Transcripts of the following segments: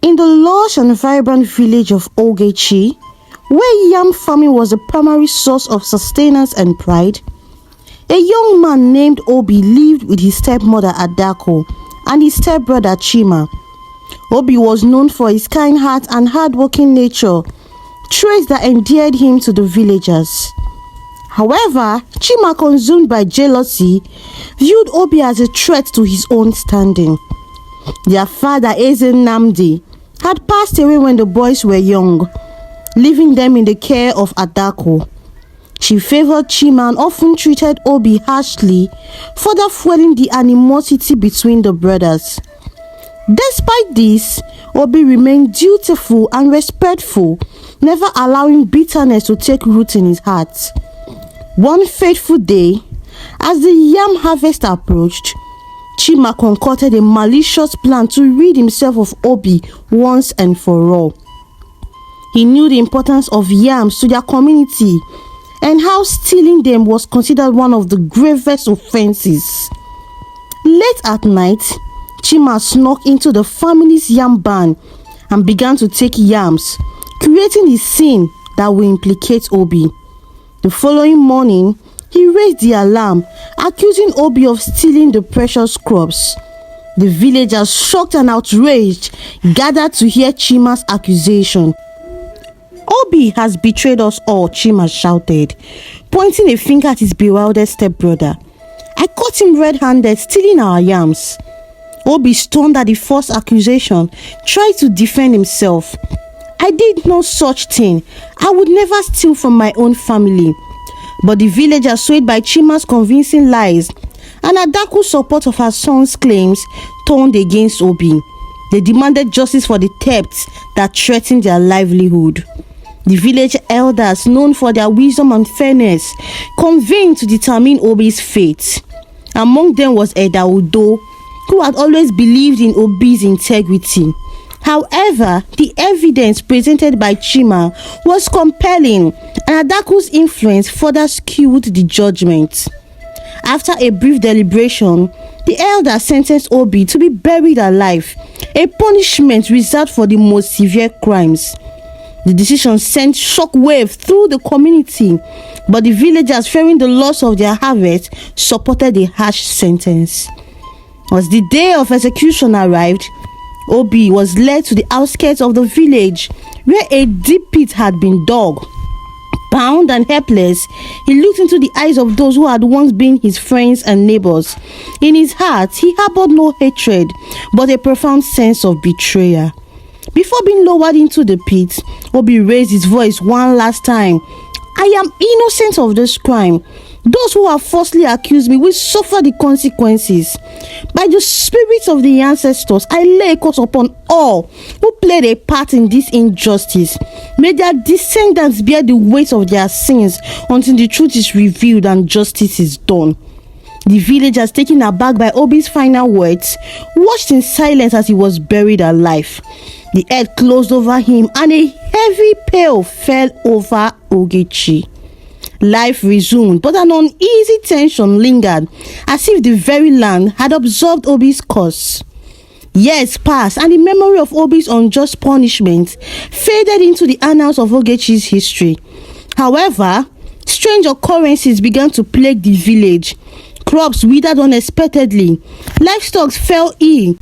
In the lush and vibrant village of Ogechi, where yam farming was the primary source of sustenance and pride, a young man named Obi lived with his stepmother Adako and his stepbrother Chima. Obi was known for his kind heart and hard-working nature, traits that endeared him to the villagers. However, Chima, consumed by jealousy, viewed Obi as a threat to his own standing. Their father, Eze Namdi, had passed away when the boys were young, leaving them in the care of Adako. She favored Chima and often treated Obi harshly, further fueling the animosity between the brothers. Despite this, Obi remained dutiful and respectful, never allowing bitterness to take root in his heart. One fateful day, as the yam harvest approached, Chima concocted a malicious plan to rid himself of Obi once and for all. He knew the importance of yams to their community and how stealing them was considered one of the gravest offenses. Late at night, Chima snuck into the family's yam barn and began to take yams, creating a scene that will implicate Obi. The following morning, he raised the alarm, accusing Obi of stealing the precious crops. The villagers, shocked and outraged, gathered to hear Chima's accusation. "Obi has betrayed us all," Chima shouted, pointing a finger at his bewildered stepbrother. "I caught him red-handed stealing our yams." Obi, stunned at the false accusation, tried to defend himself. "I did no such thing. I would never steal from my own family." But the villagers, swayed by Chima's convincing lies and Adaku's support of her son's claims, turned against Obi. They demanded justice for the thefts that threatened their livelihood. The village elders, known for their wisdom and fairness, convened to determine Obi's fate. Among them was Eda Udo, who had always believed in Obi's integrity. However, the evidence presented by Chima was compelling, and Adaku's influence further skewed the judgment. After a brief deliberation, the elders sentenced Obi to be buried alive, a punishment reserved for the most severe crimes. The decision sent shockwaves through the community, but the villagers, fearing the loss of their harvest, supported the harsh sentence. As the day of execution arrived, Obi was led to the outskirts of the village, where a deep pit had been dug. Bound and helpless, he looked into the eyes of those who had once been his friends and neighbors. In his heart, he harbored no hatred, but a profound sense of betrayal. Before being lowered into the pit, Obi raised his voice one last time. "I am innocent of this crime. Those who have falsely accused me will suffer the consequences. By the spirits of the ancestors, I lay a curse upon all who played a part in this injustice. May their descendants bear the weight of their sins until the truth is revealed and justice is done." The villagers, taken aback by Obi's final words, watched in silence as he was buried alive. The earth closed over him and a heavy pall fell over Ogechi. Life resumed, but an uneasy tension lingered, as if the very land had absorbed Obi's curse. Years passed, and the memory of Obi's unjust punishment faded into the annals of Ogechi's history. However, strange occurrences began to plague the village. Crops withered unexpectedly, livestock fell ill,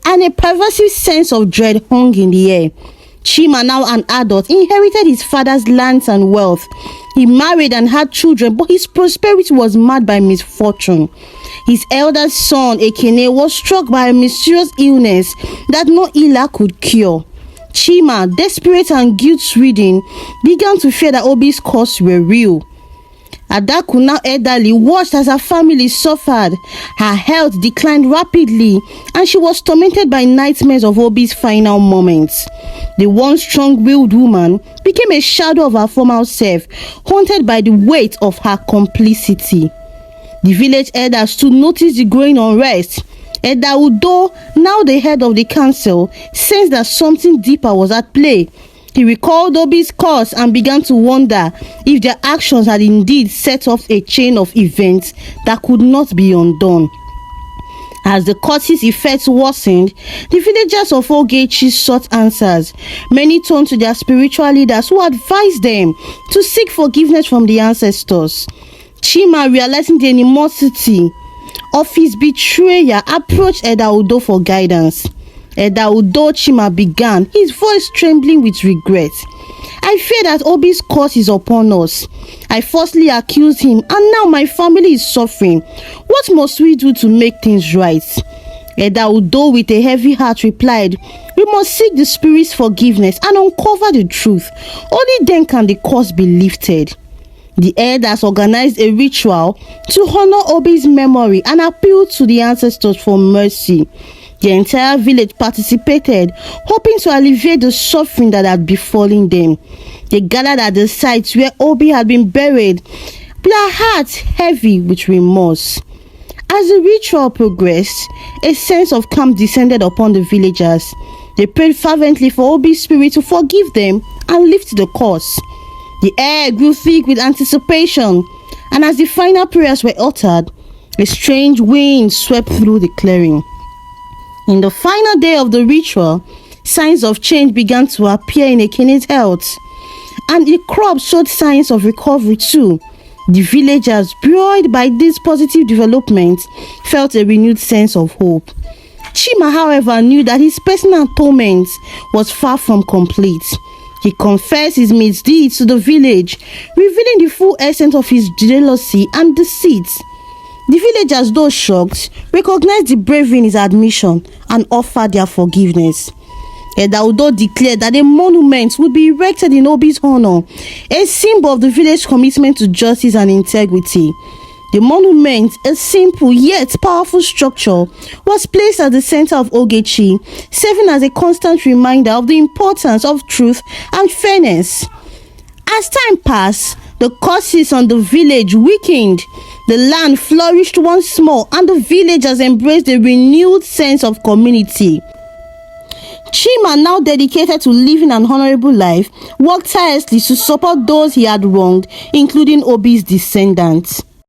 and a pervasive sense of dread hung in the air. Chima, now an adult, inherited his father's lands and wealth. He married and had children, but his prosperity was marred by misfortune. His eldest son, Ekene, was struck by a mysterious illness that no healer could cure. Chima, desperate and guilt-ridden, began to fear that Obi's curse were real. Adaku, now elderly, watched as her family suffered. Her health declined rapidly, and she was tormented by nightmares of Obi's final moments. The once strong-willed woman became a shadow of her former self, haunted by the weight of her complicity. The village elders too noticed the growing unrest. Eda Udo, now the head of the council, sensed that something deeper was at play. He recalled Obi's curse and began to wonder if their actions had indeed set off a chain of events that could not be undone. As the curse's effects worsened, the villagers of Ogechi sought answers. Many turned to their spiritual leaders who advised them to seek forgiveness from the ancestors. Chima, realizing the animosity of his betrayer, approached Eda Udo for guidance. Eda Udo, Chima began, his voice trembling with regret. I fear that Obi's curse is upon us. I falsely accused him, and now my family is suffering. What must we do to make things right? Eda Udo, with a heavy heart, replied, we must seek the spirit's forgiveness and uncover the truth. Only then can the curse be lifted. The elders organized a ritual to honor Obi's memory and appeal to the ancestors for mercy. The entire village participated, hoping to alleviate the suffering that had befallen them. They gathered at the site where Obi had been buried, their hearts heavy with remorse. As the ritual progressed, a sense of calm descended upon the villagers. They prayed fervently for Obi's spirit to forgive them and lift the curse. The air grew thick with anticipation, and as the final prayers were uttered, a strange wind swept through the clearing. In the final day of the ritual, signs of change began to appear in Ekene's health, and the crops showed signs of recovery too. The villagers, buoyed by this positive development, felt a renewed sense of hope. Chima, however, knew that his personal atonement was far from complete. He confessed his misdeeds to the village, revealing the full extent of his jealousy and deceit. The villagers, though shocked, recognized the bravery in his admission and offered their forgiveness. Eda Udo declared that a monument would be erected in Obi's honor, a symbol of the village's commitment to justice and integrity. The monument, a simple yet powerful structure, was placed at the center of Ogechi, serving as a constant reminder of the importance of truth and fairness. As time passed, the curses on the village weakened. The land flourished once more, and the villagers embraced a renewed sense of community. Chima, now dedicated to living an honorable life, worked tirelessly to support those he had wronged, including Obi's descendants.